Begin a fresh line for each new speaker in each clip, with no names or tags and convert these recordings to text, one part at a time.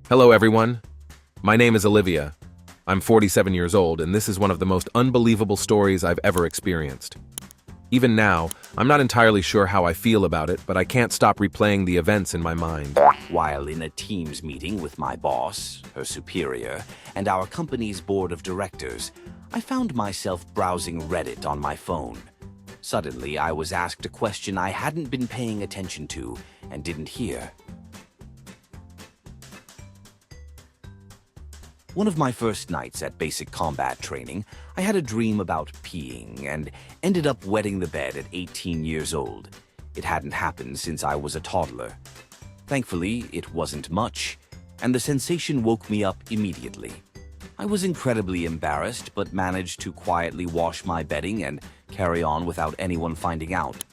Hello, everyone. My name is Olivia. I'm 47 years old, and this is one of the most unbelievable stories I've ever experienced. Even now, I'm not entirely sure how I feel about it, but I can't stop replaying the events in my mind.
While in a Teams meeting with my boss, her superior, and our company's board of directors, I found myself browsing Reddit on my phone. Suddenly, I was asked a question I hadn't been paying attention to and didn't hear. One of my first nights at basic combat training, I had a dream about peeing and ended up wetting the bed at 18 years old. It hadn't happened since I was a toddler. Thankfully, it wasn't much, and the sensation woke me up immediately. I was incredibly embarrassed, but managed to quietly wash my bedding and carry on without anyone finding out.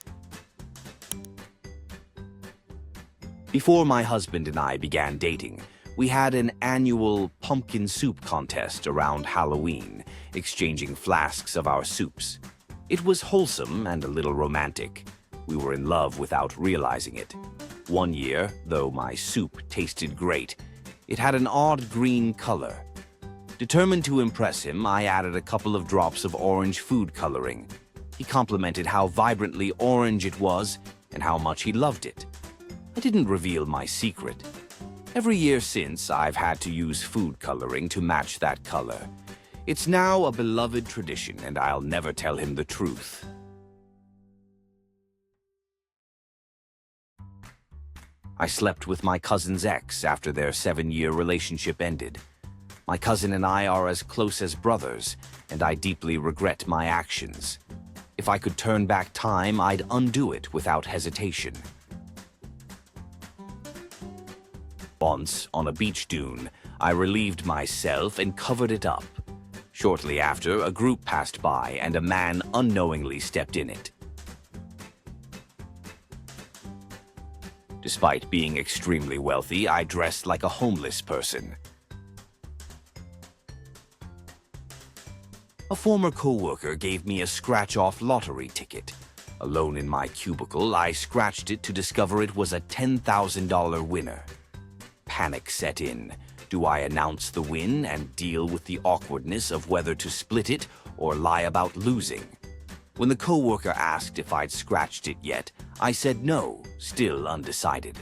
Before my husband and I began dating, we had an annual pumpkin soup contest around Halloween, exchanging flasks of our soups. It was wholesome and a little romantic. We were in love without realizing it. One year, though my soup tasted great, it had an odd green color. Determined to impress him, I added a couple of drops of orange food coloring. He complimented how vibrantly orange it was and how much he loved it. I didn't reveal my secret. Every year since, I've had to use food coloring to match that color. It's now a beloved tradition, and I'll never tell him the truth. I slept with my cousin's ex after their 7-year relationship ended. My cousin and I are as close as brothers, and I deeply regret my actions. If I could turn back time, I'd undo it without hesitation. Once, on a beach dune, I relieved myself and covered it up. Shortly after, a group passed by and a man unknowingly stepped in it. Despite being extremely wealthy, I dressed like a homeless person. A former coworker gave me a scratch-off lottery ticket. Alone in my cubicle, I scratched it to discover it was a $10,000 winner. Panic set in. Do I announce the win and deal with the awkwardness of whether to split it or lie about losing? When the coworker asked if I'd scratched it yet, I said no, still undecided.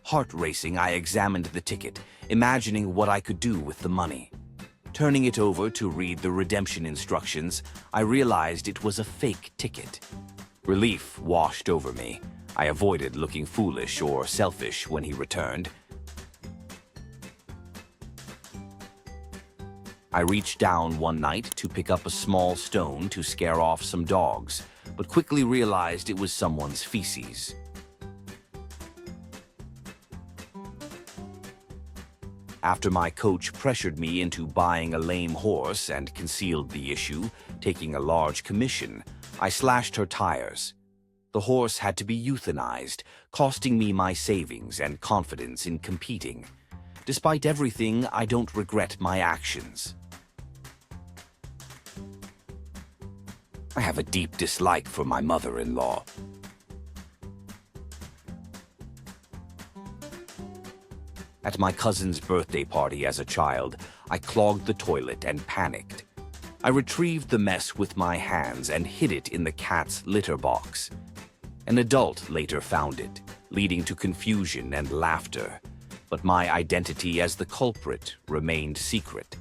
Heart racing, I examined the ticket, imagining what I could do with the money. Turning it over to read the redemption instructions, I realized it was a fake ticket. Relief washed over me. I avoided looking foolish or selfish when he returned. I reached down one night to pick up a small stone to scare off some dogs, but quickly realized it was someone's feces. After my coach pressured me into buying a lame horse and concealed the issue, taking a large commission, I slashed her tires. The horse had to be euthanized, costing me my savings and confidence in competing. Despite everything, I don't regret my actions. I have a deep dislike for my mother-in-law. At my cousin's birthday party as a child, I clogged the toilet and panicked. I retrieved the mess with my hands and hid it in the cat's litter box. An adult later found it, leading to confusion and laughter, but my identity as the culprit remained secret.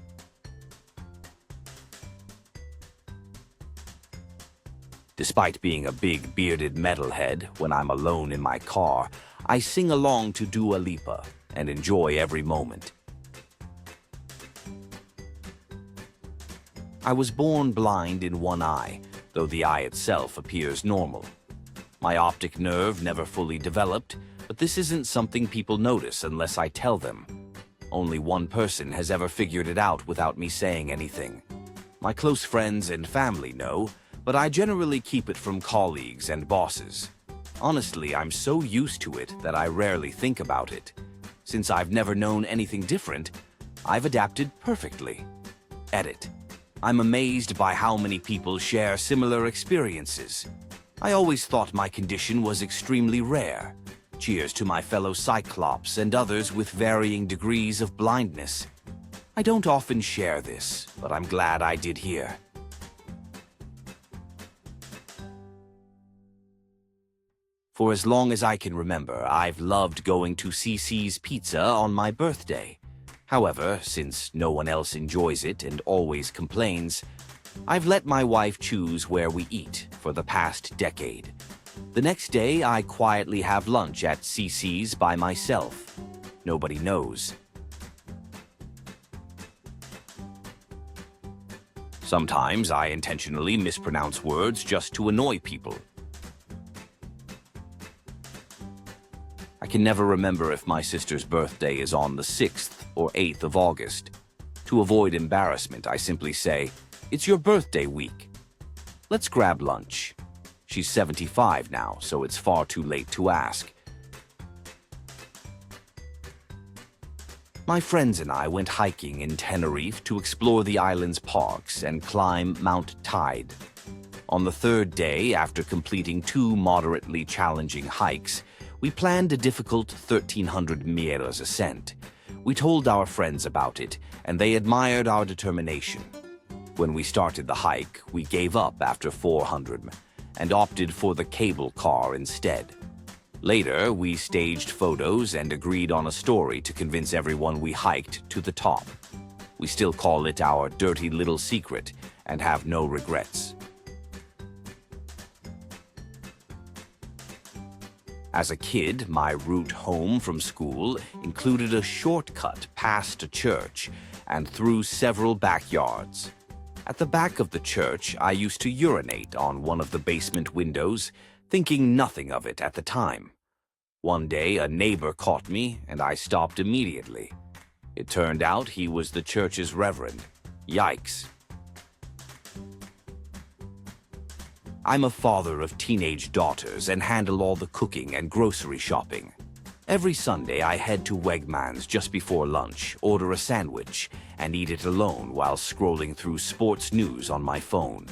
Despite being a big bearded metalhead, when I'm alone in my car, I sing along to Dua Lipa and enjoy every moment. I was born blind in one eye, though the eye itself appears normal. My optic nerve never fully developed, but this isn't something people notice unless I tell them. Only one person has ever figured it out without me saying anything. My close friends and family know, but I generally keep it from colleagues and bosses. Honestly, I'm so used to it that I rarely think about it. Since I've never known anything different, I've adapted perfectly. Edit. I'm amazed by how many people share similar experiences. I always thought my condition was extremely rare. Cheers to my fellow Cyclops and others with varying degrees of blindness. I don't often share this, but I'm glad I did here. For as long as I can remember, I've loved going to CC's Pizza on my birthday. However, since no one else enjoys it and always complains, I've let my wife choose where we eat for the past decade. The next day, I quietly have lunch at CC's by myself. Nobody knows. Sometimes I intentionally mispronounce words just to annoy people. I can never remember if my sister's birthday is on the 6th or 8th of August. To avoid embarrassment, I simply say, "It's your birthday week. Let's grab lunch." She's 75 now, so it's far too late to ask. My friends and I went hiking in Tenerife to explore the island's parks and climb Mount Tide. On the third day, after completing 2 moderately challenging hikes, we planned a difficult 1,300 meters ascent. We told our friends about it, and they admired our determination. When we started the hike, we gave up after 400 and opted for the cable car instead. Later, we staged photos and agreed on a story to convince everyone we hiked to the top. We still call it our dirty little secret and have no regrets. As a kid, my route home from school included a shortcut past a church and through several backyards. At the back of the church, I used to urinate on one of the basement windows, thinking nothing of it at the time. One day, a neighbor caught me, and I stopped immediately. It turned out he was the church's reverend. Yikes. I'm a father of teenage daughters and handle all the cooking and grocery shopping. Every Sunday, I head to Wegmans just before lunch, order a sandwich, and eat it alone while scrolling through sports news on my phone.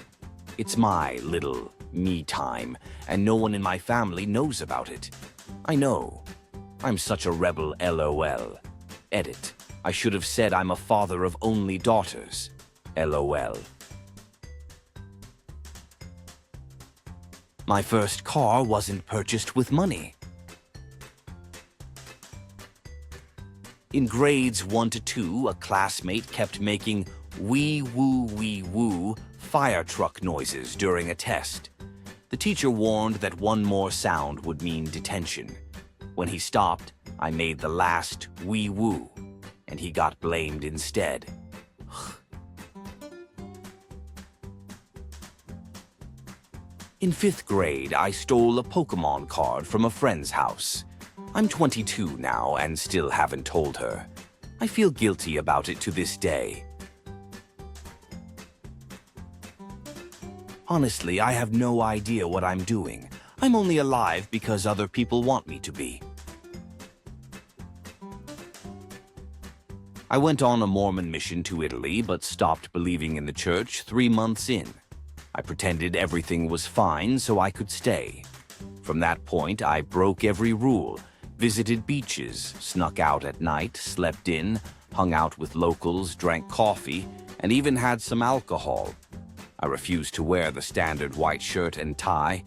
It's my little me time, and no one in my family knows about it. I know. I'm such a rebel, LOL. Edit. I should have said I'm a father of only daughters. LOL. My first car wasn't purchased with money. In grades 1 to 2, a classmate kept making wee-woo fire truck noises during a test. The teacher warned that one more sound would mean detention. When he stopped, I made the last wee-woo, and he got blamed instead. In 5th grade, I stole a Pokemon card from a friend's house. I'm 22 now and still haven't told her. I feel guilty about it to this day. Honestly, I have no idea what I'm doing. I'm only alive because other people want me to be. I went on a Mormon mission to Italy, but stopped believing in the church 3 months in. I pretended everything was fine so I could stay. From that point, I broke every rule, visited beaches, snuck out at night, slept in, hung out with locals, drank coffee, and even had some alcohol. I refused to wear the standard white shirt and tie.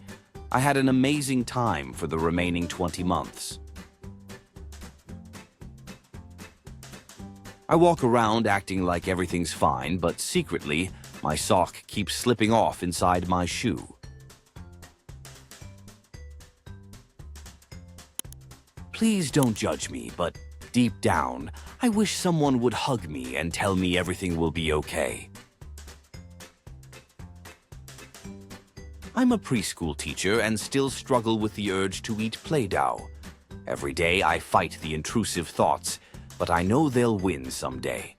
I had an amazing time for the remaining 20 months. I walk around acting like everything's fine, but secretly, my sock keeps slipping off inside my shoe. Please don't judge me, but deep down, I wish someone would hug me and tell me everything will be okay. I'm a preschool teacher and still struggle with the urge to eat Play-Doh. Every day I fight the intrusive thoughts, but I know they'll win someday.